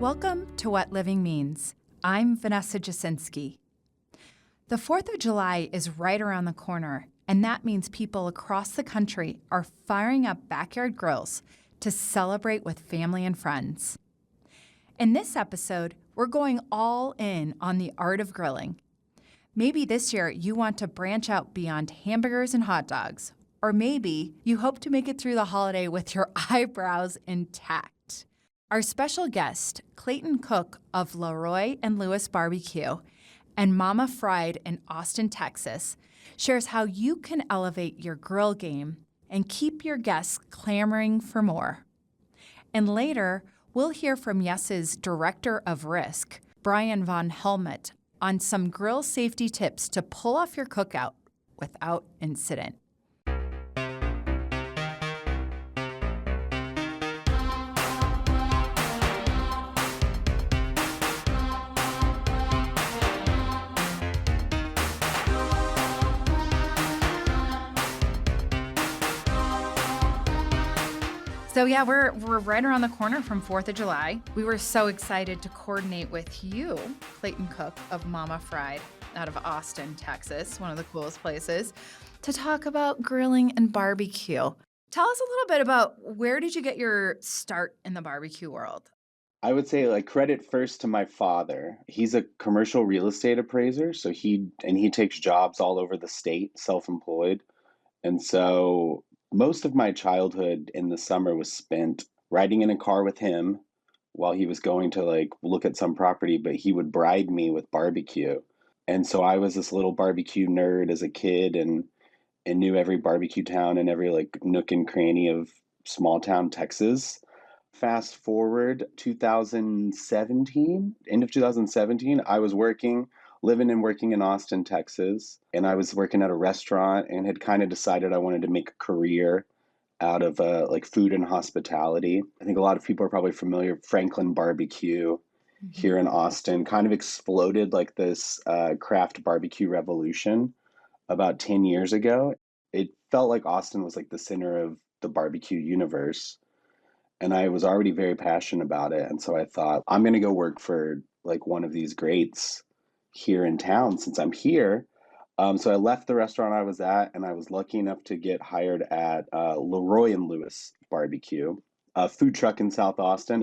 Welcome to What Living Means. I'm Vanessa Jasinski. The 4th of July is right around the corner, and that means people across the country are firing up backyard grills to celebrate with family and friends. In this episode, we're going all in on the art of grilling. Maybe this year you want to branch out beyond hamburgers and hot dogs, or maybe you hope to make it through the holiday with your eyebrows intact. Our special guest, Clayton Cook of LeRoy and Lewis Barbecue and Mama Fried in Austin, Texas, shares how you can elevate your grill game and keep your guests clamoring for more. And later, we'll hear from Yes's Director of Risk, Brian Von Helmut, on some grill safety tips to pull off your cookout without incident. So yeah, we're right around the corner from 4th of July. We were so excited to coordinate with you, Clayton Cook of Mama Fried out of Austin, Texas, one of the coolest places, to talk about grilling and barbecue. Tell us a little bit about where did you get your start in the barbecue world? I would say credit first to my father. He's a commercial real estate appraiser, so he takes jobs all over the state, self-employed. And so most of my childhood in the summer was spent riding in a car with him while he was going to look at some property, but he would bribe me with barbecue. And so I was this little barbecue nerd as a kid and knew every barbecue town and every nook and cranny of small town Texas. Fast forward 2017, end of 2017, I was living and working in Austin, Texas, and I was working at a restaurant and had kind of decided I wanted to make a career out of food and hospitality. I think a lot of people are probably familiar with Franklin Barbecue here in Austin. Kind of exploded like this craft barbecue revolution about 10 years ago. It felt like Austin was like the center of the barbecue universe. And I was already very passionate about it. And so I thought, I'm going to go work for one of these greats here in town since I'm here. So I left the restaurant I was at, and I was lucky enough to get hired at LeRoy and Lewis Barbecue, a food truck in South Austin,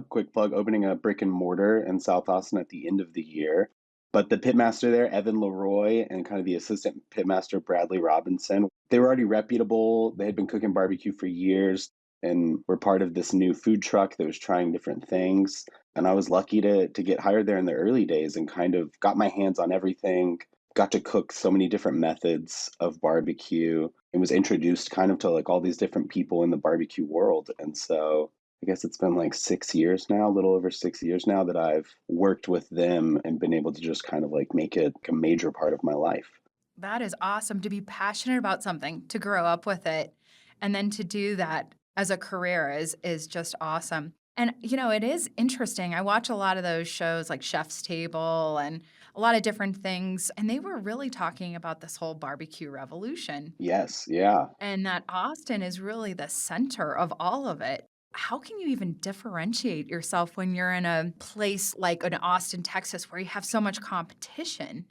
quick plug, opening a brick and mortar in South Austin at the end of the year. But the pitmaster there, Evan LeRoy, and kind of the assistant pitmaster, Bradley Robinson, they were already reputable. They had been cooking barbecue for years and were part of this new food truck that was trying different things. And I was lucky to get hired there in the early days and kind of got my hands on everything, got to cook so many different methods of barbecue, and was introduced kind of to all these different people in the barbecue world. And so I guess it's been 6 years now, a little over 6 years now, that I've worked with them and been able to just kind of make it a major part of my life. That is awesome to be passionate about something, to grow up with it, and then to do that as a career is just awesome. And, it is interesting. I watch a lot of those shows like Chef's Table and a lot of different things, and they were really talking about this whole barbecue revolution. Yes, yeah. And that Austin is really the center of all of it. How can you even differentiate yourself when you're in a place like in Austin, Texas, where you have so much competition?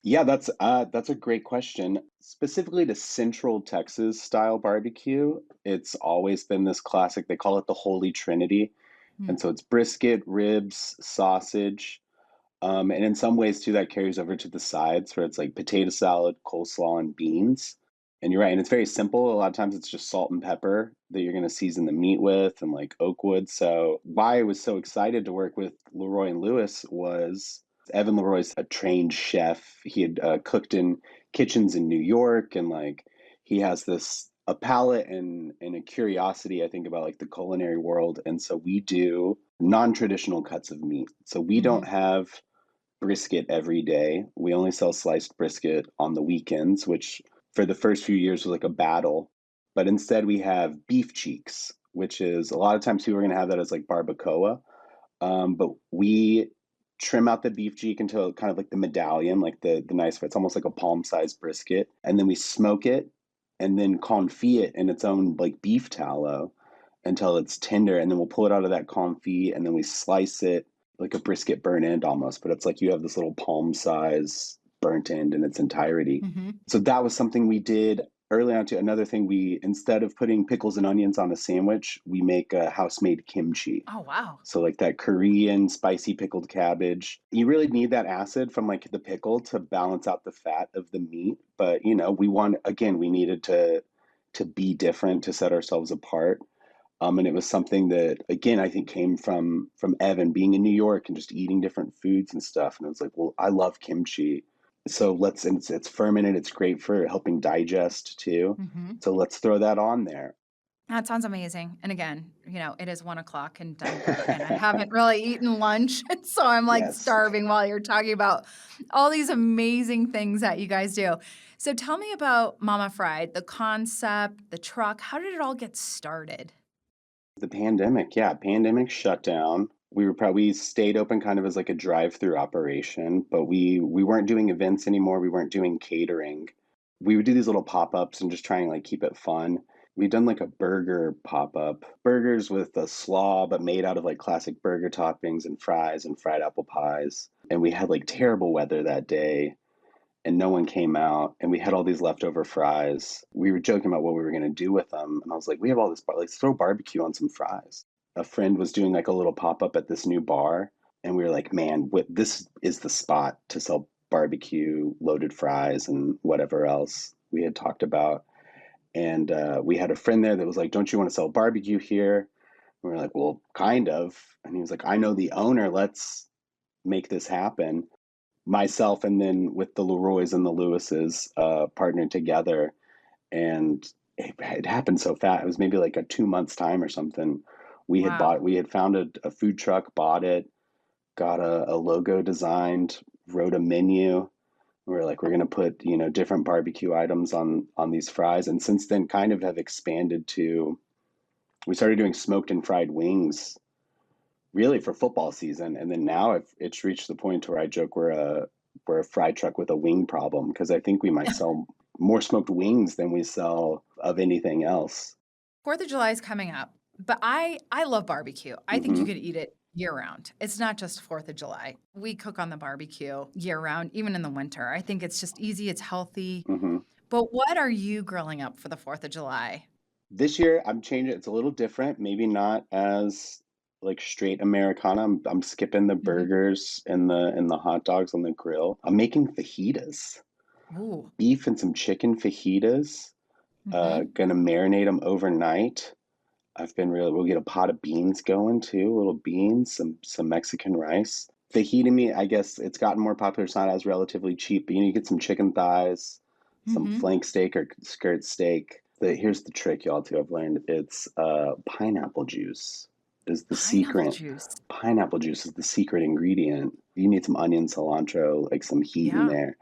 Yeah, that's a great question. Specifically to Central Texas style barbecue, it's always been this classic. They call it the Holy Trinity. Hmm. And so it's brisket, ribs, sausage. And in some ways too, that carries over to the sides where it's like potato salad, coleslaw, and beans. And you're right, and it's very simple. A lot of times it's just salt and pepper that you're gonna season the meat with and oak wood. So why I was so excited to work with LeRoy and Lewis was Evan LeRoy's a trained chef. He had cooked in kitchens in New York, and he has this a palate and a curiosity, I think, about the culinary world. And so we do non-traditional cuts of meat. So we don't Mm-hmm. have brisket every day. We only sell sliced brisket on the weekends, which for the first few years was a battle. But instead we have beef cheeks, which is a lot of times people are going to have that as barbacoa. But we trim out the beef cheek until kind of the medallion, the nice, it's almost like a palm-sized brisket. And then we smoke it and then confit it in its own beef tallow. until it's tender, and then we'll pull it out of that confit, and then we slice it like a brisket burnt end almost, but it's like you have this little palm size burnt end in its entirety. Hmm. So that was something we did early on too. Another thing, we, instead of putting pickles and onions on a sandwich, we make a house-made kimchi. Oh, wow. So like that Korean spicy pickled cabbage. You really need that acid from like the pickle to balance out the fat of the meat. But we needed to be different, to set ourselves apart. And it was something that, again, I think came from Evan being in New York and just eating different foods and stuff. And I was like, well, I love kimchi. So and it's fermented. It's great for helping digest too. Hmm. So let's throw that on there. That sounds amazing. And again, it is 1 o'clock in Denver, and I haven't really eaten lunch. So I'm like Yes. starving while you're talking about all these amazing things that you guys do. So tell me about Mama Fried, the concept, the truck. How did it all get started? The pandemic, yeah, pandemic shut down. We stayed open kind of as like a drive-through operation, but we weren't doing events anymore. We weren't doing catering. We would do these little pop-ups and just try and like keep it fun. We'd done like a burger pop-up, burgers with a slaw, but made out of like classic burger toppings and fries and fried apple pies. And we had like terrible weather that day, and no one came out, and we had all these leftover fries. We were joking about what we were going to do with them, and I was like, we have all this let's throw barbecue on some fries. A friend was doing like a little pop-up at this new bar, and we were like, man, this is the spot to sell barbecue loaded fries and whatever else we had talked about. And we had a friend there that was like, don't you want to sell barbecue here? And we were like, well, kind of. And he was like, I know the owner, let's make this happen. Myself, and then with the LeRoys and the Lewises, partnered together, and it happened so fast. It was maybe like a 2 months time or something. Wow. We had found a food truck, bought it, got a logo designed, wrote a menu. We were like, we're gonna put different barbecue items on these fries, and since then kind of have expanded to. We started doing smoked and fried wings really for football season, and then now it's reached the point where I joke we're a fry truck with a wing problem, because I think we might sell more smoked wings than we sell of anything else. 4th of July is coming up, but I love barbecue. I think you Hmm. could eat it year round. It's not just 4th of July. We cook on the barbecue year round, even in the winter. I think it's just easy, it's healthy. Hmm. But what are you grilling up for the 4th of July? This year I'm changing. It's a little different. Maybe not as like straight Americana. I'm skipping the Mhm. burgers and the hot dogs on the grill. I'm making fajitas, Ooh. beef and some chicken fajitas. Mhm. Gonna marinate them overnight. We'll get a pot of beans going too, little beans, some Mexican rice. Fajita meat, I guess it's gotten more popular. It's not as relatively cheap, but you get some chicken thighs, some Mhm. flank steak or skirt steak. Here's the trick, y'all, too. I've learned it's pineapple juice is the Pineapple secret. juice. Pineapple juice is the secret ingredient. You need some onion, cilantro, like some heat in Yeah. there.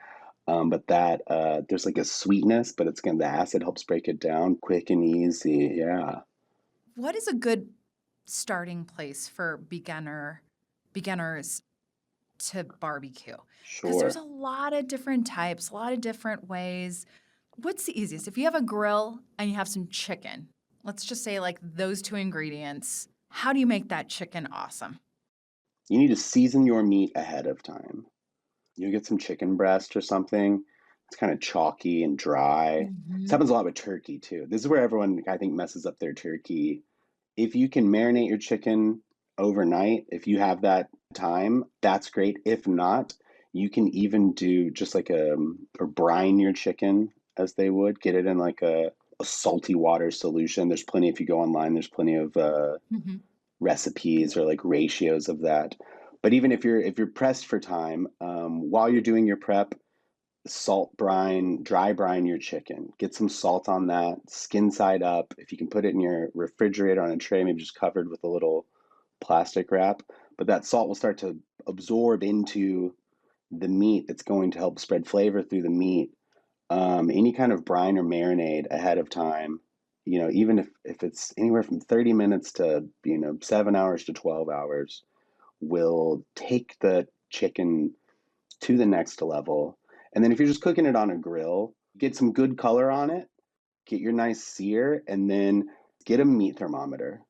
But that there's like a sweetness, but the acid helps break it down quick and easy. Yeah. What is a good starting place for beginners to barbecue? Because there's Sure. a lot of different types, a lot of different ways. What's the easiest? If you have a grill and you have some chicken, let's just say like those two ingredients, how do you make that chicken awesome? You need to season your meat ahead of time. You get some chicken breast or something. It's kind of chalky and dry. This Mhm. happens a lot with turkey too. This is where everyone, I think, messes up their turkey. If you can marinate your chicken overnight, if you have that time, that's great. If not, you can even do just like or brine your chicken as they would. Get it in like a salty water solution. There's plenty, if you go online, there's plenty of Mhm. recipes or like ratios of that. But even if you're pressed for time, while you're doing your prep, dry brine your chicken. Get some salt on that, skin side up. If you can put it in your refrigerator on a tray, maybe just covered with a little plastic wrap. But that salt will start to absorb into the meat. It's going to help spread flavor through the meat. Any kind of brine or marinade ahead of time, even if it's anywhere from 30 minutes to 7 hours to 12 hours, will take the chicken to the next level. And then if you're just cooking it on a grill, get some good color on it, get your nice sear, and then get a meat thermometer.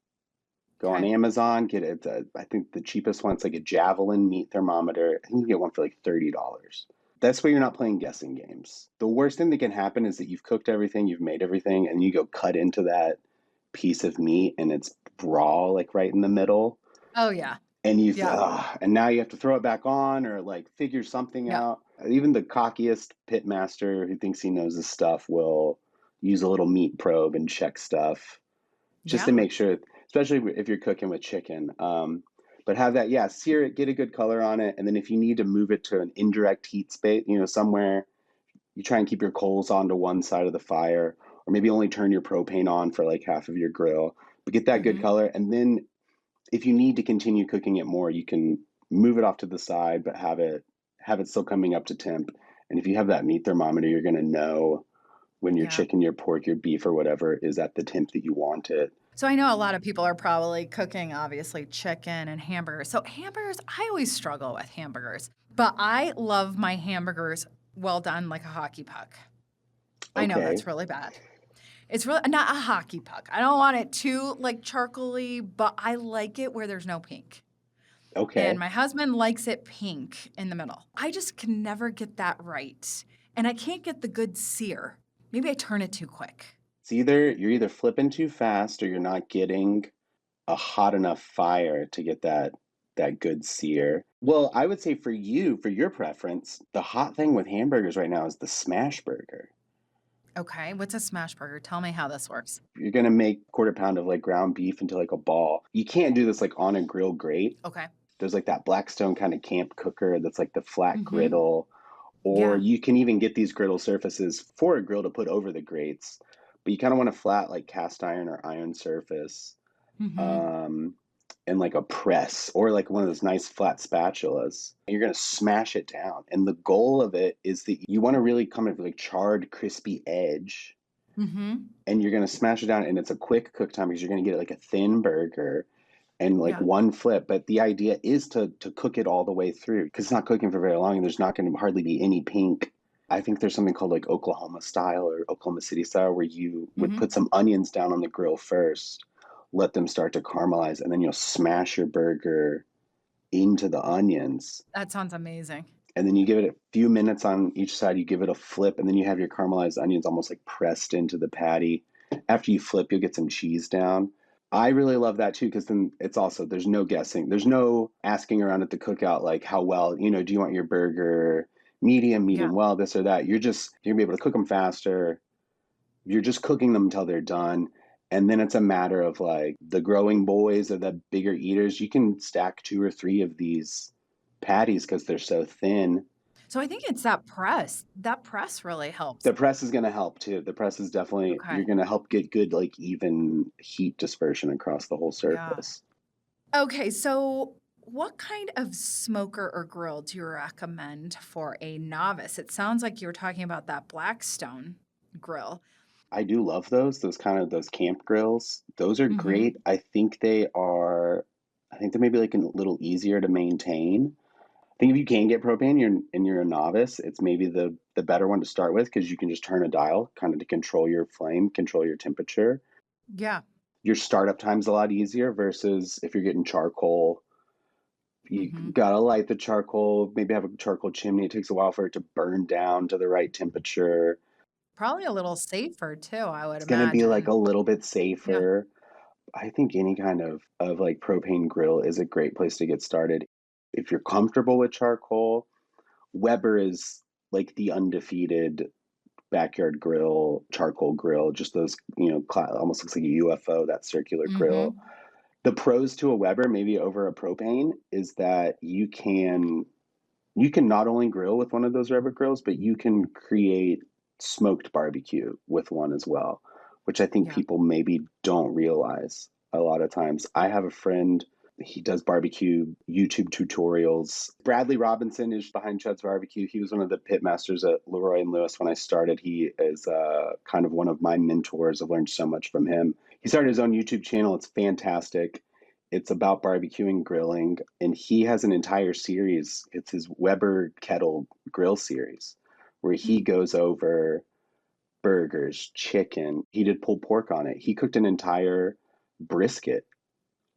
Go on Okay. Amazon, get it. I think the cheapest one's like a Javelin meat thermometer. I think you get one for like $30. That's where you're not playing guessing games. The worst thing that can happen is that you've cooked everything, you've made everything, and you go cut into that piece of meat and it's raw, like right in the middle. Oh, yeah. And Yeah. and now you have to throw it back on or like figure something Yeah. out. Even the cockiest pit master who thinks he knows his stuff will use a little meat probe and check stuff just to Yeah. make sure, especially if you're cooking with chicken. But have that, yeah, sear it, get a good color on it, and then if you need to move it to an indirect heat space, somewhere, you try and keep your coals onto one side of the fire, or maybe only turn your propane on for like half of your grill, but get that good Hmm. color, and then if you need to continue cooking it more, you can move it off to the side, but have it still coming up to temp. And if you have that meat thermometer, you're going to know when your Yeah. chicken, your pork, your beef, or whatever is at the temp that you want it. So I know a lot of people are probably cooking, obviously, chicken and hamburgers. So hamburgers, I always struggle with hamburgers, but I love my hamburgers well done, like a hockey puck. I know Okay. that's really bad. It's really not a hockey puck. I don't want it too like charcoaly, but I like it where there's no pink. And Okay. my husband likes it pink in the middle. I just can never get that right. And I can't get the good sear. Maybe I turn it too quick. You're either flipping too fast or you're not getting a hot enough fire to get that good sear. Well, I would say for you, for your preference, the hot thing with hamburgers right now is the smash burger. Okay, what's a smash burger? Tell me how this works. You're gonna make quarter pound of like ground beef into like a ball. You can't do this like on a grill grate. Okay. There's like that Blackstone kind of camp cooker that's like the flat Mm-hmm. griddle, or Yeah. you can even get these griddle surfaces for a grill to put over the grates. But you kind of want a flat like cast iron or iron surface, Mm-hmm. um, and like a press or like one of those nice flat spatulas. You're gonna smash it down, and the goal of it is that you want to really come with like charred, crispy edge, Mm-hmm. and you're gonna smash it down, and it's a quick cook time because you're gonna get like a thin burger and like Yeah. one flip. But the idea is to cook it all the way through because it's not cooking for very long, and there's not going to hardly be any pink. I think there's something called like Oklahoma style or Oklahoma City style where you would Mm-hmm. put some onions down on the grill first, let them start to caramelize, and then you'll smash your burger into the onions. That sounds amazing. And then you give it a few minutes on each side, you give it a flip, and then you have your caramelized onions almost like pressed into the patty. After you flip, you'll get some cheese down. I really love that too, because then it's also, there's no guessing. There's no asking around at the cookout, like how well, do you want your burger medium Yeah. well, this or that. You're gonna be able to cook them faster. You're just cooking them until they're done. And then it's a matter of like the growing boys or the bigger eaters. You can stack two or three of these patties because they're so thin. So I think it's that press. That press really helps. The press is going to help too. The press is definitely, you're Okay. going to help get good, like even heat dispersion across the whole Yeah. surface. Okay, so what kind of smoker or grill do you recommend for a novice? It sounds like you were talking about that Blackstone grill. I do love those kind of those camp grills. Those are Mm-hmm. great. I think they're maybe like a little easier to maintain. I think if you can get propane and you're a novice, it's maybe the better one to start with because you can just turn a dial kind of to control your flame, control your temperature. Yeah. Your startup time's a lot easier versus if you're getting charcoal. You Mm-hmm. gotta light the charcoal, maybe have a charcoal chimney. It takes a while for it to burn down to the right temperature. Probably a little safer too, I would It's gonna be like imagine. a little bit Yeah. safer. I think any kind of like propane grill is a great place to get started. If you're comfortable with charcoal, Weber is like the undefeated backyard grill, charcoal grill, just those, almost looks like a UFO, that circular grill. Mm-hmm. The pros to a Weber, maybe over a propane, is that you can not only grill with one of those Weber grills, but you can create smoked barbecue with one as well, which I think Yeah. people maybe don't realize a lot of times. I have a friend, he does barbecue YouTube tutorials. Bradley Robinson is behind Chud's Barbecue. He was one of the pit masters at LeRoy and Lewis when I started. He is kind of one of my mentors. I've learned so much from him. He started his own YouTube channel. It's fantastic. It's about barbecuing, grilling, and he has an entire series. It's his Weber Kettle Grill series, where he Mm. goes over burgers, chicken. He did pulled pork on it. He cooked an entire brisket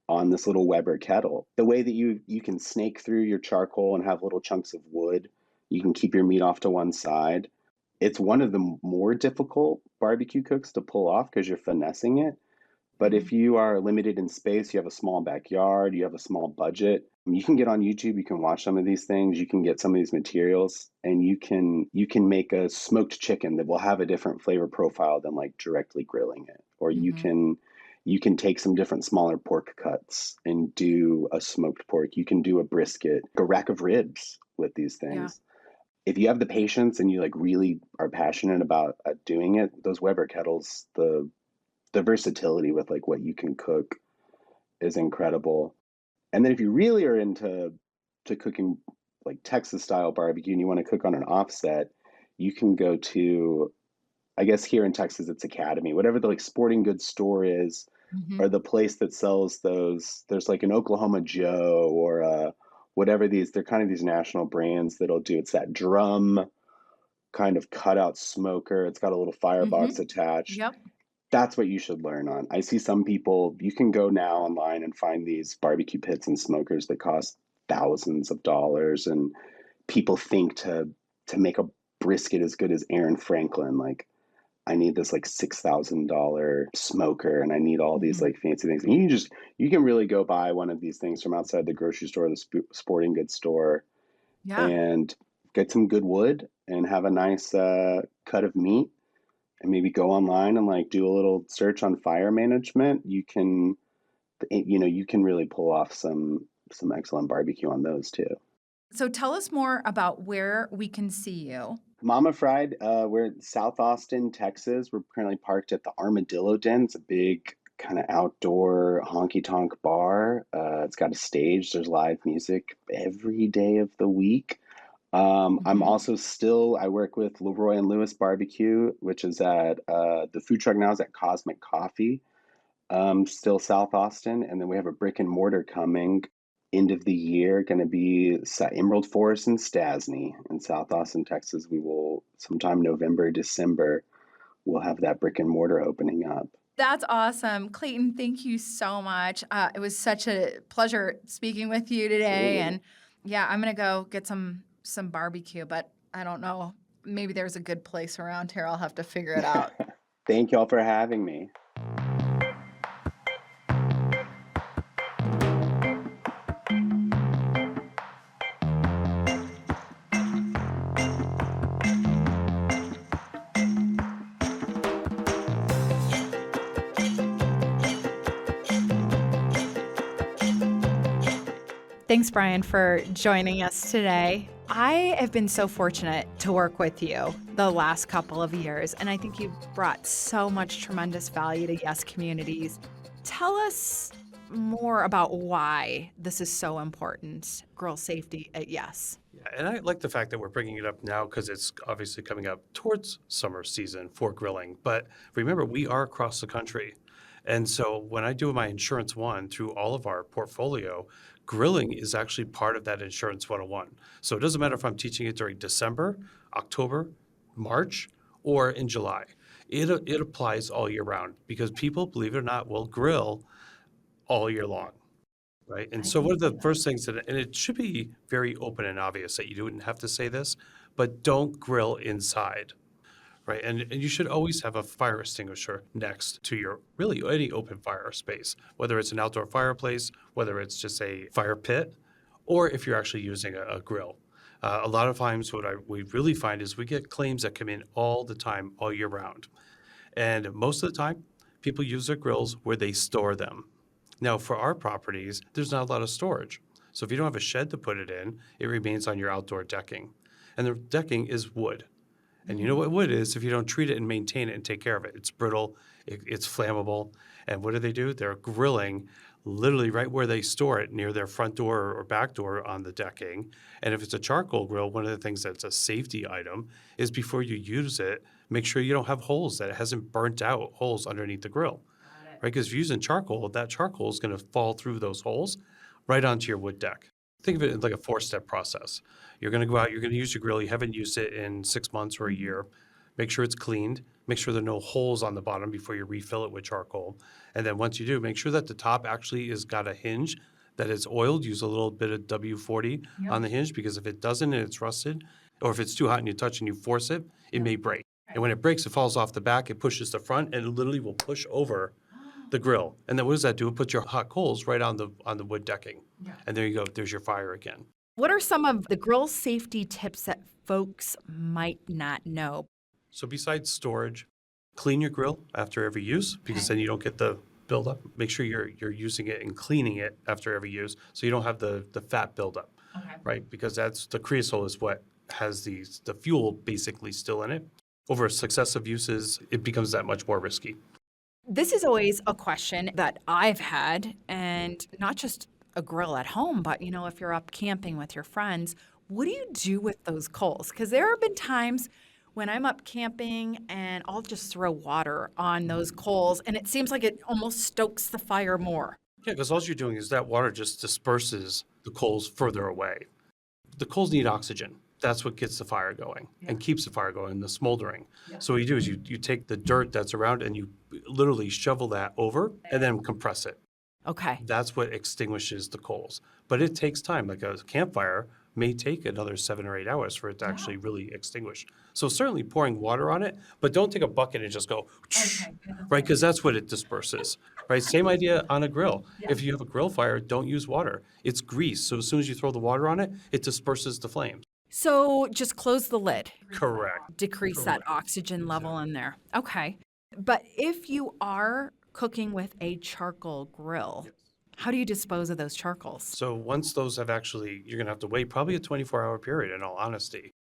on this little Weber kettle. The way that you can snake through your charcoal and have little chunks of wood, you can keep your meat off to one side. It's one of the more difficult barbecue cooks to pull off because you're finessing it. But Mhm. if you are limited in space, you have a small backyard, you have a small budget, you can get on YouTube, you can watch some of these things, you can get some of these materials, and you can make a smoked chicken that will have a different flavor profile than like directly grilling it. Or Mhm. you can take some different smaller pork cuts and do a smoked pork. You can do a brisket, a rack of ribs with these Yeah. things. If you have the patience and you like really are passionate about doing it, those Weber kettles, the versatility with like what you can cook is incredible. And then if you really are into to cooking like Texas style barbecue and you want to cook on an offset, you can go to, I guess here in Texas it's Academy, whatever the like sporting goods store is, Mhm. or the place that sells those. There's like an Oklahoma Joe or whatever these. They're kind of these national brands that'll do. It's that drum kind of cutout smoker. It's got a little firebox Mhm. attached. Yep. That's what you should learn on. I see some people, you can go now online and find these barbecue pits and smokers that cost thousands of dollars, and people think to make a brisket as good as Aaron Franklin, like I need this like $6,000 smoker and I need all these Mhm. like fancy things. And you can really go buy one of these things from outside the grocery store or the sporting goods store Yeah. and get some good wood and have a nice cut of meat and maybe go online and like do a little search on fire management. You can really pull off some excellent barbecue on those too. So tell us more about where we can see you. Mama Fried, we're in South Austin, Texas. We're currently parked at the Armadillo Den. It's a big kind of outdoor honky tonk bar. It's got a stage. There's live music every day of the week. I'm Mhm. also still, I work with LeRoy and Lewis Barbecue, which is at the food truck now is at Cosmic Coffee, still South Austin. And then we have a brick and mortar coming end of the year, going to be Emerald Forest and Stasny in South Austin, Texas. We will sometime November, December, we'll have that brick and mortar opening up. That's awesome. Clayton, thank you so much. It was such a pleasure speaking with you today. Absolutely. And yeah, I'm gonna go get some barbecue, but I don't know. Maybe there's a good place around here. I'll have to figure it out. Thank y'all for having me. Thanks, Brian, for joining us today. I have been so fortunate to work with you the last couple of years, and I think you've brought so much tremendous value to Yes communities. Tell us more about why this is so important, girl safety at Yes. Yeah, and I like the fact that we're bringing it up now because it's obviously coming up towards summer season for grilling. But remember, we are across the country. And so when I do my Insurance One through all of our portfolio, grilling is actually part of that Insurance 101. So it doesn't matter if I'm teaching it during December, October, March, or in July. It applies all year round because people, believe it or not, will grill all year long. Right. And I so can one of see the that. first things that, and it should be very open and obvious that you wouldn't have to say this, but don't grill inside. Right. And you should always have a fire extinguisher next to your really any open fire space, whether it's an outdoor fireplace, whether it's just a fire pit, or if you're actually using a grill. A lot of times, we really find is we get claims that come in all the time, all year round. And most of the time, people use their grills where they store them. Now, for our properties, there's not a lot of storage. So if you don't have a shed to put it in, it remains on your outdoor decking. And the decking is wood. And you know Mhm. what wood is if you don't treat it and maintain it and take care of it. It's brittle, it's flammable. And what do? They're grilling literally right where they store it near their front door or back door on the decking. And if it's a charcoal grill, one of the things that's a safety item is before you use it, make sure you don't have holes, that it hasn't burnt out holes underneath the grill, Got it. right? Because if you're using charcoal, that charcoal is going to fall through those holes right onto your wood deck. Think of it like a four-step process. You're going to go out, you're going to use your grill. You haven't used it in 6 months or a Mhm. year. Make sure it's cleaned. Make sure there are no holes on the bottom before you refill it with charcoal. And then once you do, make sure that the top actually is got a hinge that is oiled. Use a little bit of W40 on the hinge, because if it doesn't and it's rusted, or if it's too hot and you touch and you force it, it may break. And when it breaks, it falls off the back, it pushes the front, and it literally will push over the grill. And then what does that do? It puts your hot coals right on the wood decking. And there you go. There's your fire again. What are some of the grill safety tips that folks might not know? So besides storage, clean your grill after every use, because then you don't get the buildup. Make sure you're using it and cleaning it after every use, so you don't have the fat buildup, right? Because that's the creosote is what has the fuel basically still in it. Over successive uses, it becomes that much more risky. This is always a question that I've had, and not just a grill at home, but if you're up camping with your friends, what do you do with those coals? Because there have been times when I'm up camping and I'll just throw water on those coals, and it seems like it almost stokes the fire more. Yeah, because all you're doing is that water just disperses the coals further away. The coals need oxygen. That's what gets the fire going and keeps the fire going, the smoldering. So what you do is you take the dirt that's around and you literally shovel that over and then compress it. Okay. That's what extinguishes the coals. But it takes time. Like a campfire may take another 7 or 8 hours for it to actually really extinguish. So certainly pouring water on it, but don't take a bucket and just go, right? Because that's what it disperses, right? Same idea on a grill. If you have a grill fire, don't use water. It's grease. So as soon as you throw the water on it, it disperses the flames. So just close the lid. Correct. Decrease that oxygen level in there. Okay. But if you are cooking with a charcoal grill, how do you dispose of those charcoals? So once those have actually, you're going to have to wait probably a 24-hour period, in all honesty,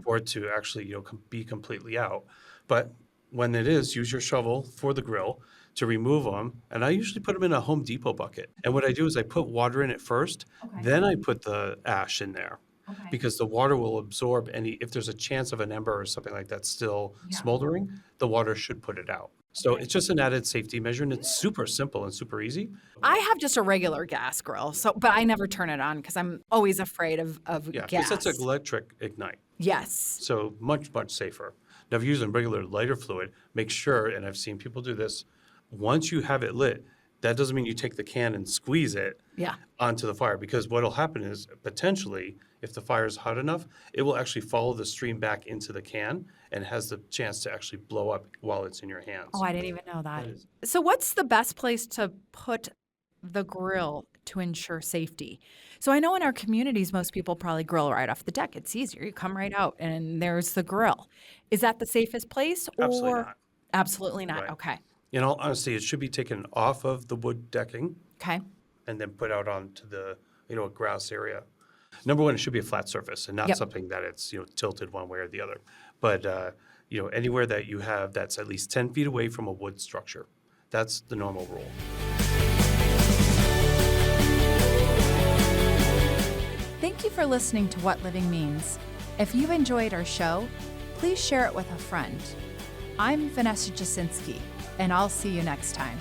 for it to actually be completely out. But when it is, use your shovel for the grill to remove them. And I usually put them in a Home Depot bucket. And what I do is I put water in it first, then I put the ash in there. Because the water will absorb if there's a chance of an ember or something like that still smoldering, the water should put it out. So it's just an added safety measure, and it's super simple and super easy. I have just a regular gas grill, but I never turn it on because I'm always afraid of gas. Because that's an electric ignite. Yes. So much, much safer. Now, if you're using regular lighter fluid, make sure, and I've seen people do this, once you have it lit, that doesn't mean you take the can and squeeze it onto the fire, because what will happen is potentially, if the fire is hot enough, it will actually follow the stream back into the can and has the chance to actually blow up while it's in your hands. Oh, I didn't even know that. So what's the best place to put the grill to ensure safety? So I know in our communities, most people probably grill right off the deck. It's easier. You come right out and there's the grill. Is that the safest place? Absolutely not. Absolutely not. Right. Okay. In all honesty, it should be taken off of the wood decking Okay. and then put out onto the, a grass area. Number one, it should be a flat surface and not something that it's, tilted one way or the other. But, anywhere that you have that's at least 10 feet away from a wood structure. That's the normal rule. Thank you for listening to What Living Means. If you've enjoyed our show, please share it with a friend. I'm Vanessa Jasinski, and I'll see you next time.